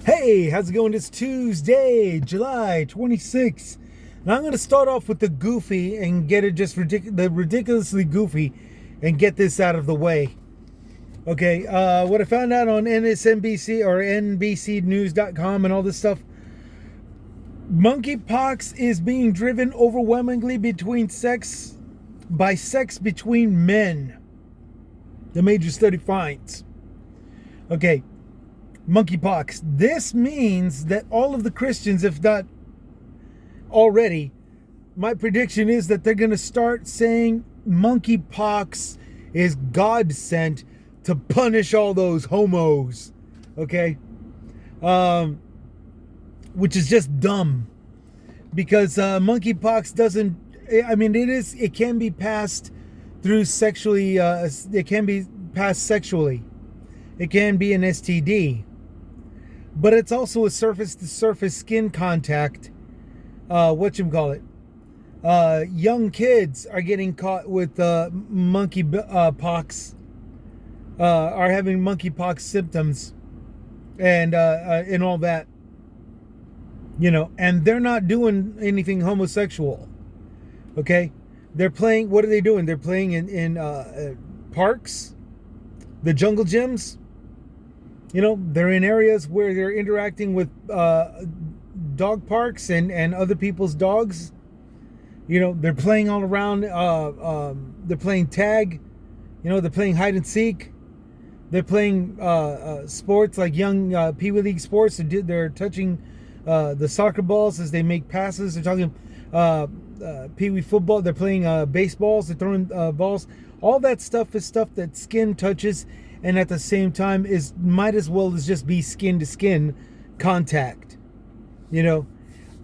Hey, how's it going? It's Tuesday, July 26th. And I'm going to start off with the goofy and get it just ridiculously goofy and get this out of the way. Okay, what I found out on NSNBC or NBCnews.com and all this stuff, monkeypox is being driven overwhelmingly by sex between men. The major study finds. Okay, monkeypox. This means that all of the Christians, if not already, my prediction is that they're going to start saying monkeypox is God sent to punish all those homos. Okay? Which is just dumb. Because monkeypox doesn't, it can be passed through sexually, it can be passed sexually. It can be an STD. But it's also a surface-to-surface skin contact. Young kids are getting caught with monkeypox, are having monkeypox symptoms, and all that. And they're not doing anything homosexual. Okay, they're playing. What are they doing? They're playing in parks, the jungle gyms. They're in areas where they're interacting with dog parks and other people's dogs. They're playing all around. They're playing tag. They're playing hide and seek. They're playing sports like young Pee Wee League sports. They're touching the soccer balls as they make passes. They're talking Pee Wee football. They're playing baseballs. They're throwing balls. All that stuff is stuff that skin touches. And at the same time, might as well as just be skin to skin contact.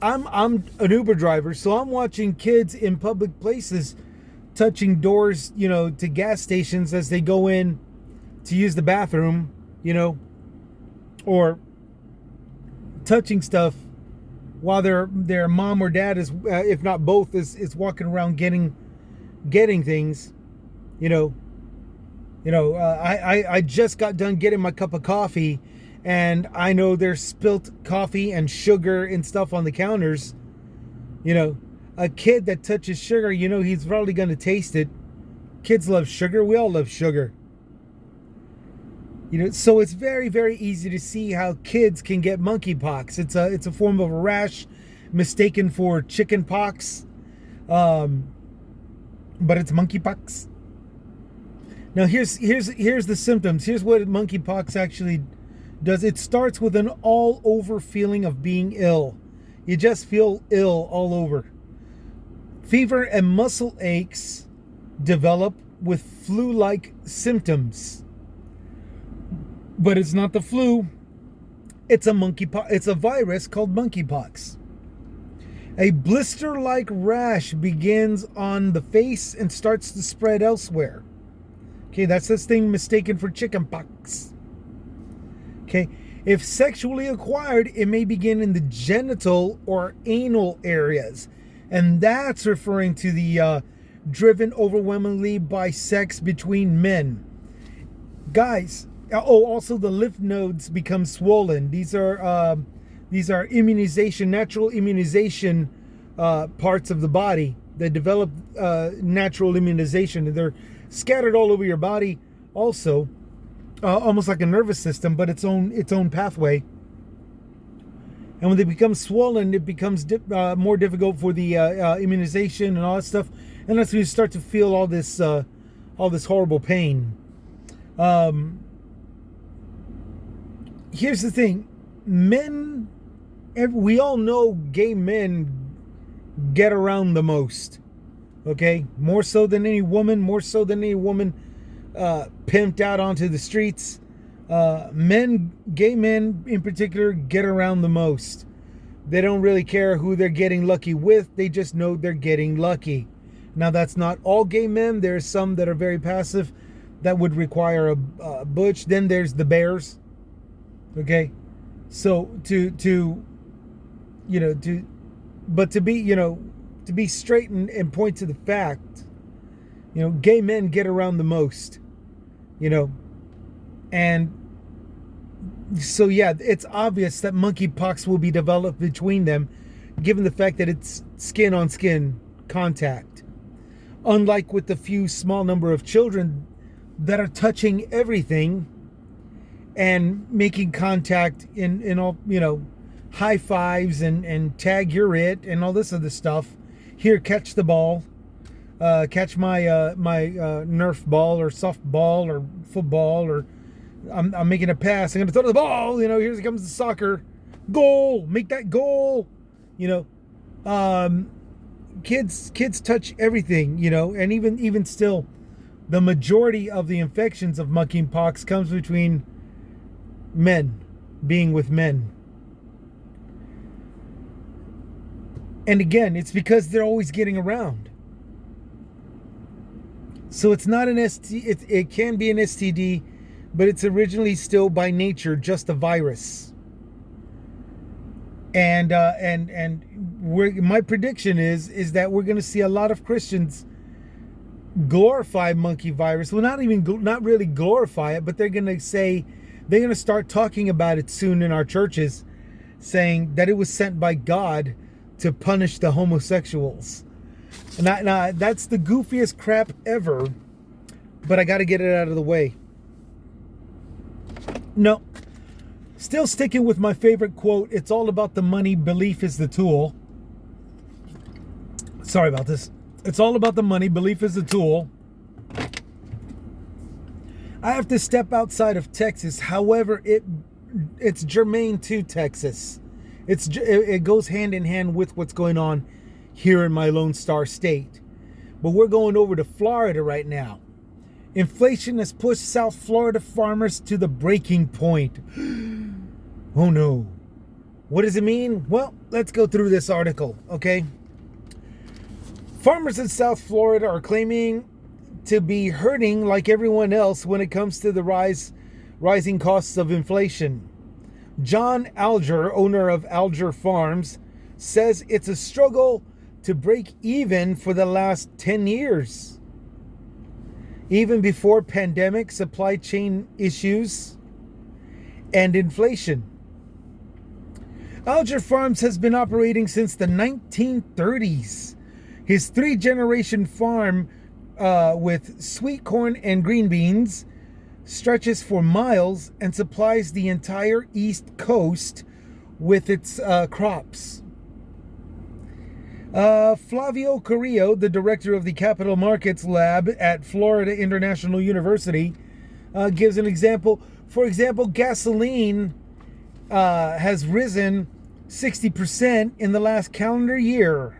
I'm an Uber driver, so I'm watching kids in public places touching doors, to gas stations as they go in to use the bathroom, or touching stuff while their mom or dad is, if not both, is walking around getting things, I just got done getting my cup of coffee, and I know there's spilt coffee and sugar and stuff on the counters. A kid that touches sugar, he's probably going to taste it. Kids love sugar. We all love sugar. So it's very, very easy to see how kids can get monkeypox. It's a form of a rash mistaken for chicken pox. But it's monkeypox. Now here's the symptoms. Here's what monkeypox actually does. It starts with an all-over feeling of being ill. You just feel ill all over. Fever and muscle aches develop with flu-like symptoms. But it's not the flu. It's a monkeypox. It's a virus called monkeypox. A blister-like rash begins on the face and starts to spread elsewhere. Okay, that's this thing mistaken for chicken pox. Okay, if sexually acquired, it may begin in the genital or anal areas. And that's referring to the driven overwhelmingly by sex between men. Guys, also the lymph nodes become swollen. These are natural immunization parts of the body that develop natural immunization. They're scattered all over your body also, almost like a nervous system, but its own pathway. And when they become swollen, it becomes more difficult for the immunization and all that stuff, and that's when you start to feel all this horrible pain. Here's the thing, men, we all know gay men get around the most. Okay, more so than any woman pimped out onto the streets. Gay men in particular, get around the most. They don't really care who they're getting lucky with. They just know they're getting lucky. Now, that's not all gay men. There's some that are very passive that would require a butch. Then there's the bears. Okay, so to be straight and point to the fact, gay men get around the most, and So yeah, it's obvious that monkeypox will be developed between them, given the fact that it's skin on skin contact. Unlike with the few small number of children that are touching everything and making contact in all, high fives and tag you're it and all this other stuff. Here, catch the ball, catch my Nerf ball or softball or football, or I'm making a pass. I'm gonna throw the ball. Here comes the soccer goal. Make that goal. Kids touch everything. And even still, the majority of the infections of monkeypox comes between men, being with men. And again, it's because they're always getting around. So it's not an STD. It can be an STD, but it's originally still by nature just a virus. And my prediction is that we're going to see a lot of Christians glorify monkey virus. Well, not really glorify it, but they're going to start talking about it soon in our churches, saying that it was sent by God to punish the homosexuals. Now, that's the goofiest crap ever, but I got to get it out of the way. No, still sticking with my favorite quote, it's all about the money, belief is the tool. Sorry about this. It's all about the money, belief is the tool. I have to step outside of Texas. However, it's germane to Texas. It goes hand in hand with what's going on here in my Lone Star State. But we're going over to Florida right now. Inflation has pushed South Florida farmers to the breaking point. Oh no. What does it mean? Well, let's go through this article, okay? Farmers in South Florida are claiming to be hurting like everyone else when it comes to the rising costs of inflation. John Alger, owner of Alger Farms, says it's a struggle to break even for the last 10 years. Even before pandemic, supply chain issues, and inflation. Alger Farms has been operating since the 1930s. His 3-generation farm with sweet corn and green beans stretches for miles and supplies the entire East Coast with its crops. Flavio Carrillo, the director of the Capital Markets Lab at Florida International University, gives an example. For example, gasoline has risen 60% in the last calendar year.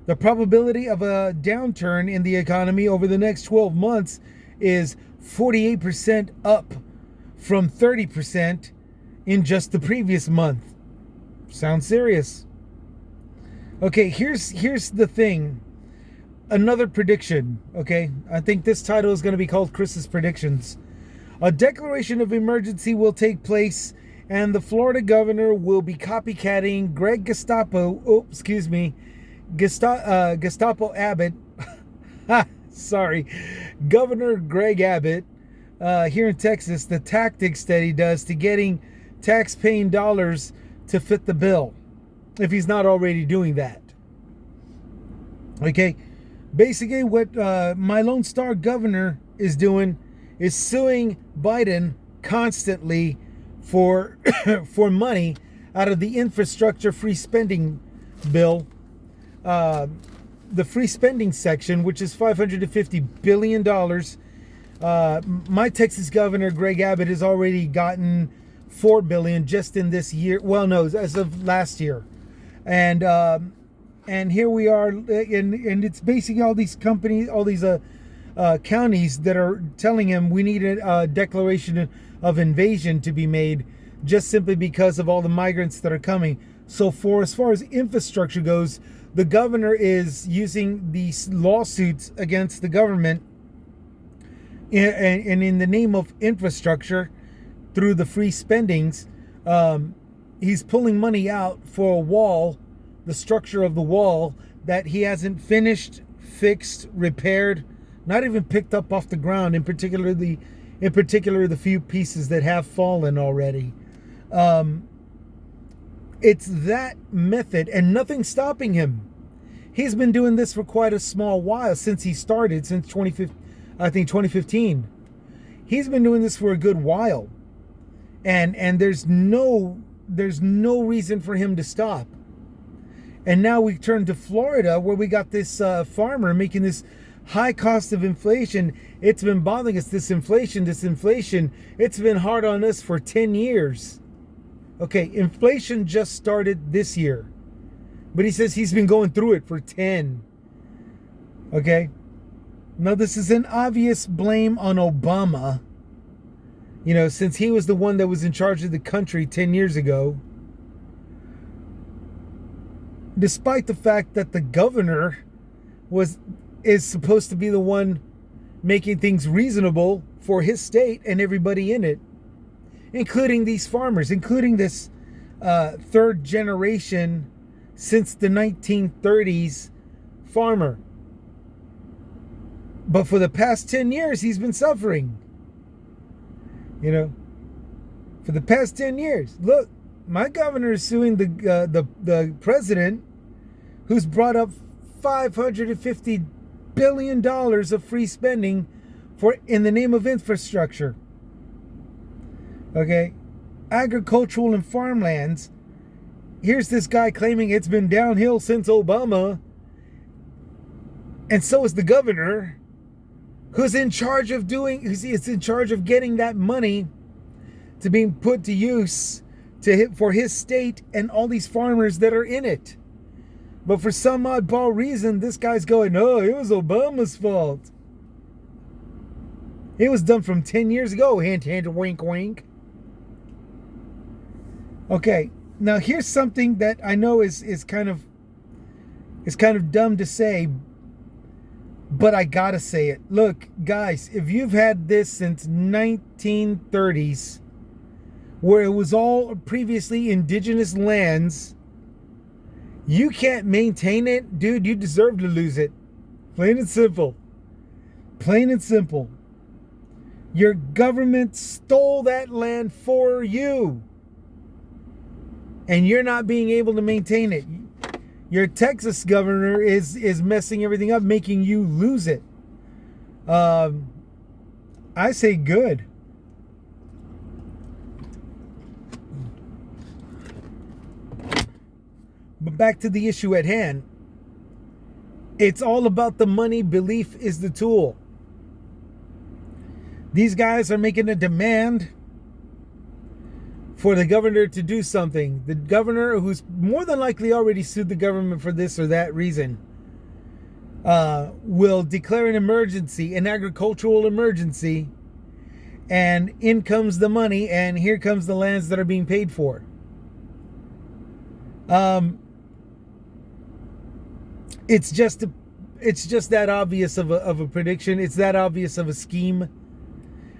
The probability of a downturn in the economy over the next 12 months is 48% up from 30% in just the previous month. Sounds serious. Okay, here's the thing. Another prediction, okay? I think this title is going to be called Chris's Predictions. A declaration of emergency will take place, and the Florida governor will be copycatting Gestapo Abbott. Sorry, Governor Greg Abbott here in Texas, the tactics that he does to getting tax-paying dollars to fit the bill, if he's not already doing that. Okay, basically what my Lone Star governor is doing is suing Biden constantly for for money out of the infrastructure free spending bill, the free spending section, which is $550 billion. My Texas governor, Greg Abbott, has already gotten $4 billion just in this year. Well, no, as of last year. And here we are, and it's basically all these companies, all these counties that are telling him we need a declaration of invasion to be made, just simply because of all the migrants that are coming. So as far as infrastructure goes, the governor is using these lawsuits against the government and in the name of infrastructure through the free spendings. He's pulling money out for a wall, the structure of the wall that he hasn't finished, fixed, repaired, not even picked up off the ground, in particular in particular the few pieces that have fallen already. It's that method, and nothing's stopping him. He's been doing this for quite a small while, since he started, since 2015. He's been doing this for a good while, and there's no reason for him to stop. And now we turn to Florida, where we got this farmer making this high cost of inflation. It's been bothering us, this inflation. It's been hard on us for 10 years. Okay, inflation just started this year, but he says he's been going through it for 10. Okay, now this is an obvious blame on Obama, since he was the one that was in charge of the country 10 years ago. Despite the fact that the governor is supposed to be the one making things reasonable for his state and everybody in it, including these farmers, including this third generation since the 1930s farmer. But for the past 10 years, he's been suffering. For the past 10 years. Look, my governor is suing the president, who's brought up $550 billion of free spending in the name of infrastructure. Okay, agricultural and farmlands. Here's this guy claiming it's been downhill since Obama, and so is the governor, who's in charge of getting that money to being put to use for his state and all these farmers that are in it. But for some oddball reason, this guy's going, "Oh, it was Obama's fault. It was done from 10 years ago." Hint, hint, wink, wink. Okay, now here's something that I know is kind of dumb to say, but I gotta say it. Look, guys, if you've had this since 1930s, where it was all previously indigenous lands, you can't maintain it, dude, you deserve to lose it. Plain and simple. Plain and simple. Your government stole that land for you, and you're not being able to maintain it. Your Texas governor is messing everything up, making you lose it. I say good. But back to the issue at hand. It's all about the money. Belief is the tool. These guys are making a demand for the governor to do something. The governor, who's more than likely already sued the government for this or that reason, will declare an emergency, an agricultural emergency, and in comes the money, and here comes the lands that are being paid for. It's just that obvious of a prediction. It's that obvious of a scheme.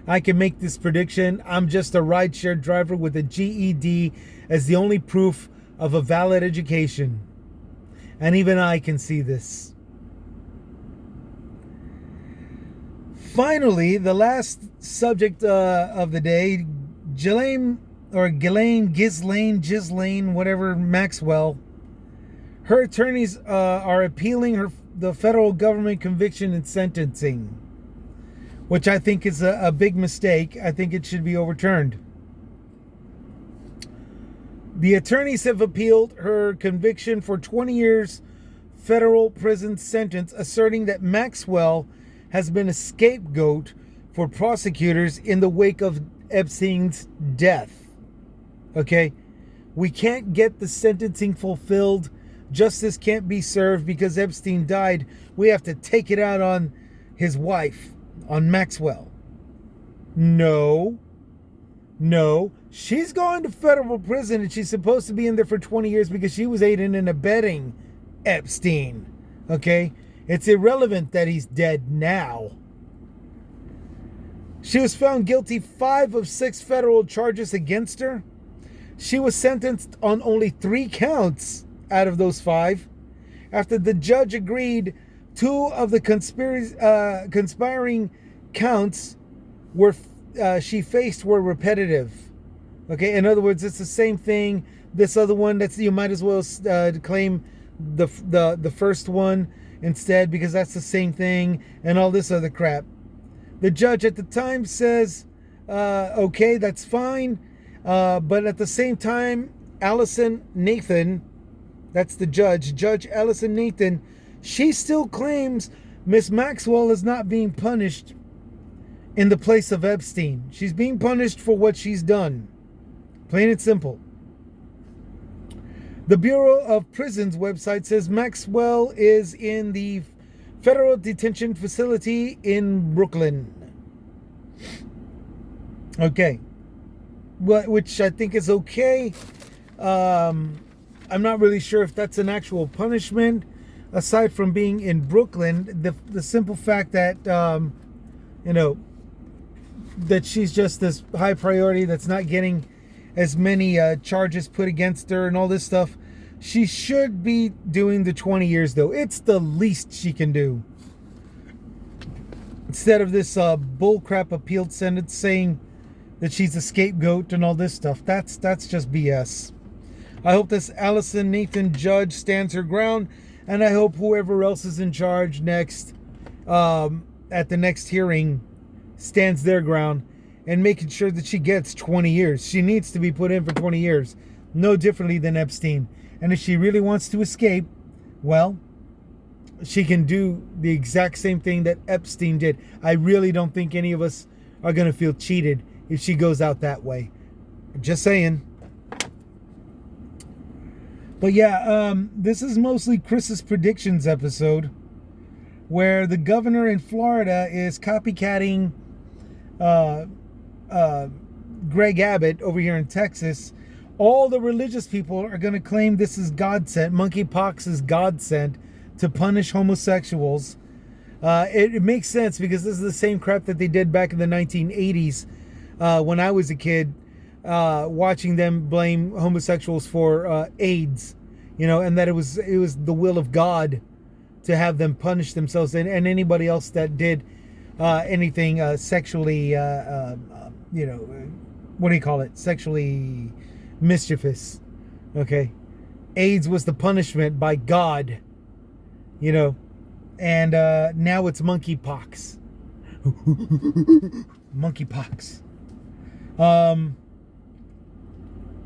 I can make this prediction. I'm just a rideshare driver with a GED as the only proof of a valid education. And even I can see this. Finally, the last subject of the day, Ghislane, whatever, Maxwell. Her attorneys are appealing the federal government conviction and sentencing, which I think is a big mistake. I think it should be overturned. The attorneys have appealed her conviction for 20 years federal prison sentence, asserting that Maxwell has been a scapegoat for prosecutors in the wake of Epstein's death. Okay? We can't get the sentencing fulfilled. Justice can't be served because Epstein died. We have to take it out on his wife, on Maxwell. No. She's going to federal prison, and she's supposed to be in there for 20 years because she was aiding and abetting Epstein. Okay? It's irrelevant that he's dead now. She was found guilty 5 of 6 federal charges against her. She was sentenced on only 3 counts out of those 5, after the judge agreed 2 of the conspiring counts were she faced were repetitive. Okay, in other words, it's the same thing. This other one, that's, you might as well claim the first one instead, because that's the same thing, and all this other crap. The judge at the time says, okay, that's fine, but at the same time, Allison Nathan, that's the judge, Judge Allison Nathan, she still claims Miss Maxwell is not being punished in the place of Epstein. She's being punished for what she's done. Plain and simple. The Bureau of Prisons website says Maxwell is in the federal detention facility in Brooklyn. Okay. Which I think is okay. I'm not really sure if that's an actual punishment. Aside from being in Brooklyn, the simple fact that, that she's just this high priority that's not getting as many charges put against her and all this stuff. She should be doing the 20 years, though. It's the least she can do. Instead of this bullcrap appeal sentence saying that she's a scapegoat and all this stuff. That's just BS. I hope this Allison Nathan judge stands her ground, and I hope whoever else is in charge next, at the next hearing, stands their ground and making sure that she gets 20 years. She needs to be put in for 20 years. No differently than Epstein. And if she really wants to escape, well, she can do the exact same thing that Epstein did. I really don't think any of us are going to feel cheated if she goes out that way. Just saying. But yeah, this is mostly Chris's predictions episode, where the governor in Florida is copycatting Greg Abbott over here in Texas. All the religious people are going to claim this is God sent. Monkeypox is God sent to punish homosexuals. It makes sense, because this is the same crap that they did back in the 1980s when I was a kid, watching them blame homosexuals for AIDS, and that it was the will of God to have them punish themselves, and anybody else that did anything sexually, what do you call it? Sexually mischievous. Okay. AIDS was the punishment by God, and now it's monkeypox. Monkeypox.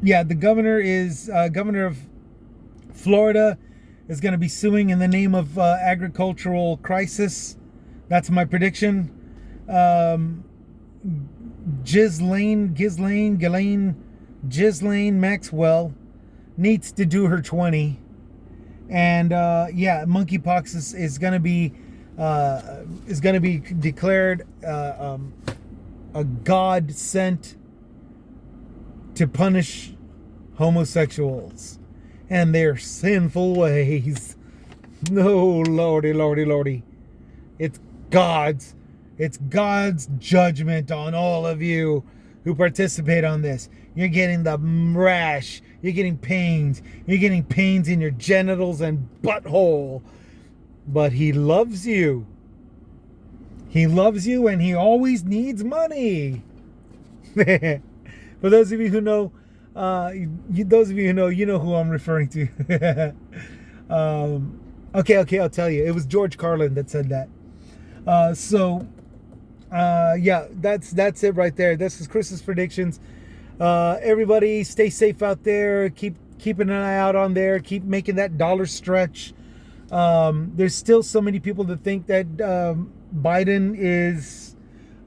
Yeah, the governor of Florida is going to be suing in the name of agricultural crisis. That's my prediction. Ghislane Maxwell needs to do her 20, and monkeypox is going to be declared a God sent to punish homosexuals and their sinful ways. No, lordy. It's God's judgment on all of you who participate on this. You're getting the rash. You're getting pains. You're getting pains in your genitals and butthole. But he loves you. He loves you, and he always needs money. For those of you who know, you know who I'm referring to. Okay, I'll tell you. It was George Carlin that said that. That's it right there. This is Chris's predictions. Everybody stay safe out there. Keep an eye out on there. Keep making that dollar stretch. There's still so many people that think that Biden is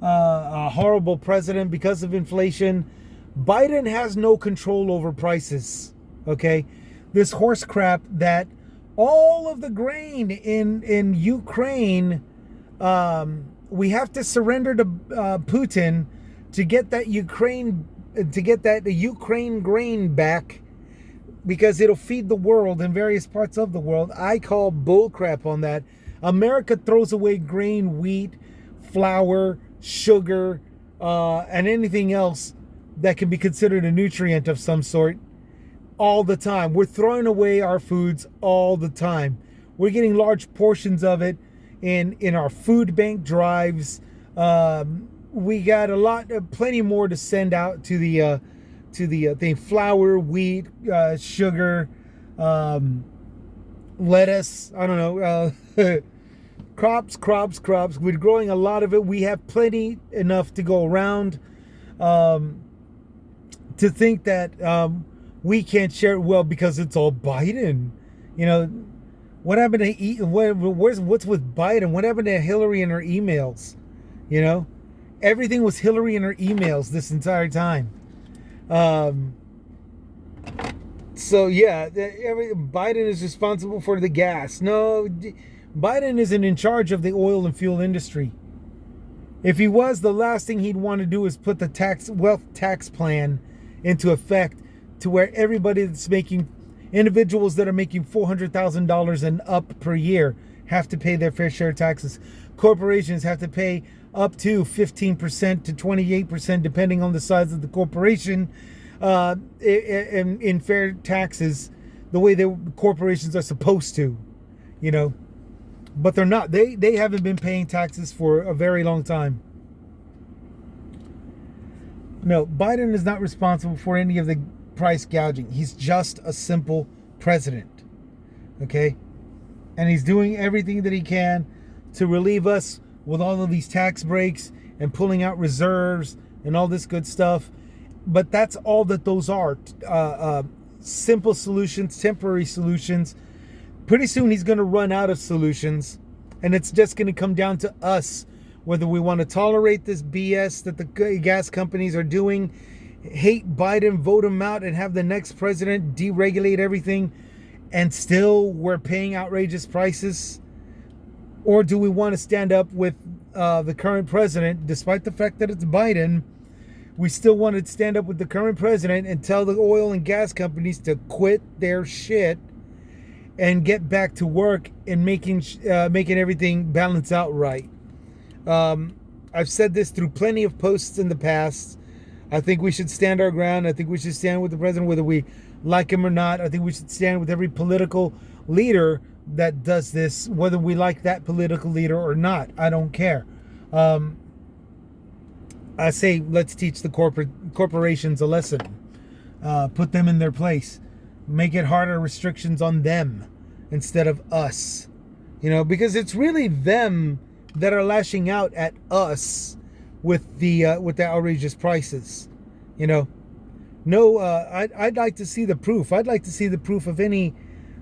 a horrible president because of inflation. Biden has no control over prices. Okay, this horse crap that all of the grain in Ukraine, we have to surrender to Putin to get that Ukraine grain back, because it'll feed the world in various parts of the world. I call bullcrap on that. America throws away grain, wheat, flour, sugar, and anything else that can be considered a nutrient of some sort all the time. We're throwing away our foods all the time. We're getting large portions of it in our food bank drives. we got plenty more to send out to the thing: flour, wheat, sugar, lettuce. I don't know. Crops. We're growing a lot of it. We have plenty enough to go around. To think that we can't share it well because it's all Biden. What happened to what's with Biden? What happened to Hillary and her emails? Everything was Hillary and her emails this entire time. So yeah, Biden is responsible for the gas. No, Biden isn't in charge of the oil and fuel industry. If he was, the last thing he'd want to do is put the wealth tax plan into effect to where everybody that's making, individuals that are making $400,000 and up per year have to pay their fair share of taxes. Corporations have to pay up to 15% to 28%, depending on the size of the corporation, in fair taxes, the way the corporations are supposed to, but they're not. They haven't been paying taxes for a very long time. No, Biden is not responsible for any of the price gouging. He's just a simple president. Okay? And he's doing everything that he can to relieve us with all of these tax breaks and pulling out reserves and all this good stuff. But that's all that those are. Simple solutions, temporary solutions. Pretty soon he's going to run out of solutions. And it's just going to come down to us whether we want to tolerate this BS that the gas companies are doing, hate Biden, vote him out, and have the next president deregulate everything, and still we're paying outrageous prices. Or do we want to stand up with the current president, despite the fact that it's Biden? We still want to stand up with the current president and tell the oil and gas companies to quit their shit and get back to work and making everything balance out right. I've said this through plenty of posts in the past. I think we should stand our ground. I think we should stand with the president whether we like him or not. I think we should stand with every political leader that does this, whether we like that political leader or not. I don't care. I say let's teach the corporations a lesson. Put them in their place. Make it harder restrictions on them instead of us. Because it's really them that are lashing out at us with the outrageous prices. No, I'd like to see the proof. I'd like to see the proof of any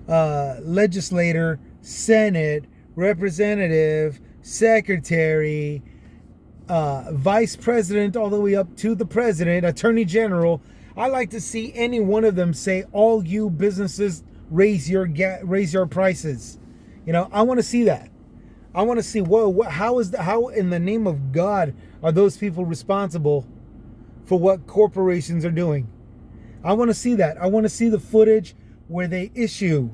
legislator, Senate, representative, secretary, vice president, all the way up to the president, attorney general. I'd like to see any one of them say, all you businesses raise your prices. I want to see that. I want to see, how in the name of God are those people responsible for what corporations are doing? I want to see that. I want to see the footage where they issue.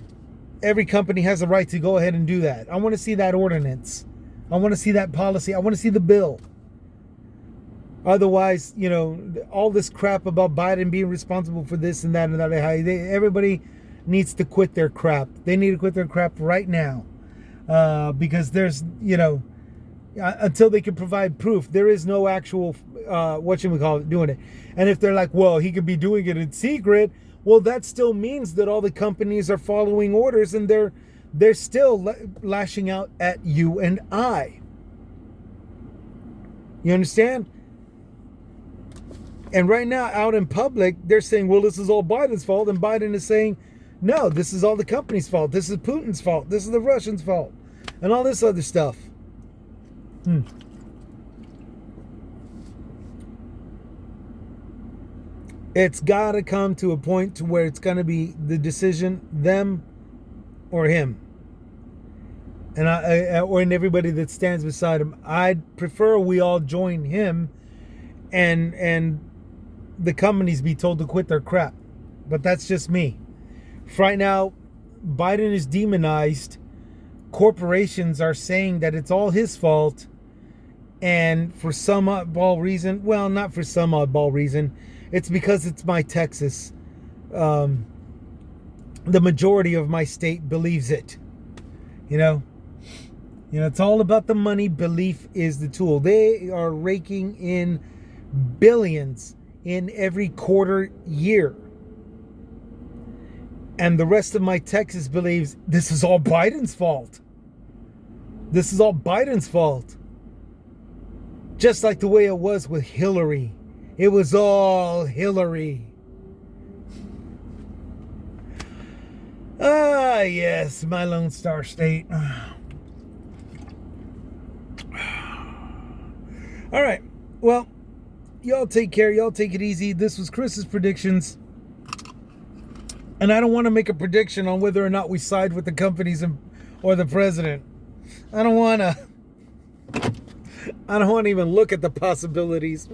Every company has a right to go ahead and do that. I want to see that ordinance. I want to see that policy. I want to see the bill. Otherwise, all this crap about Biden being responsible for this and that and that. Everybody needs to quit their crap. They need to quit their crap right now. Because there's, until they can provide proof, there is no actual, doing it. And if they're like, well, he could be doing it in secret, well, that still means that all the companies are following orders and they're still lashing out at you and I. You understand? And right now, out in public, they're saying, well, this is all Biden's fault. And Biden is saying, no, this is all the company's fault. This is Putin's fault. This is the Russians' fault. And all this other stuff. It's got to come to a point to where it's going to be the decision, them or him. And and everybody that stands beside him. I'd prefer we all join him and the companies be told to quit their crap. But that's just me. Right now, Biden is demonized. Corporations are saying that it's all his fault. And for some oddball reason, well, not for some oddball reason, it's because it's my Texas. The majority of my state believes it. It's all about the money. Belief is the tool. They are raking in billions in every quarter year. And the rest of my Texas believes this is all Biden's fault. This is all Biden's fault. Just like the way it was with Hillary. It was all Hillary. Ah, yes, my Lone Star State. All right. Well, y'all take care. Y'all take it easy. This was Chris's predictions. And I don't want to make a prediction on whether or not we side with the companies or the president. I don't want to even look at the possibilities.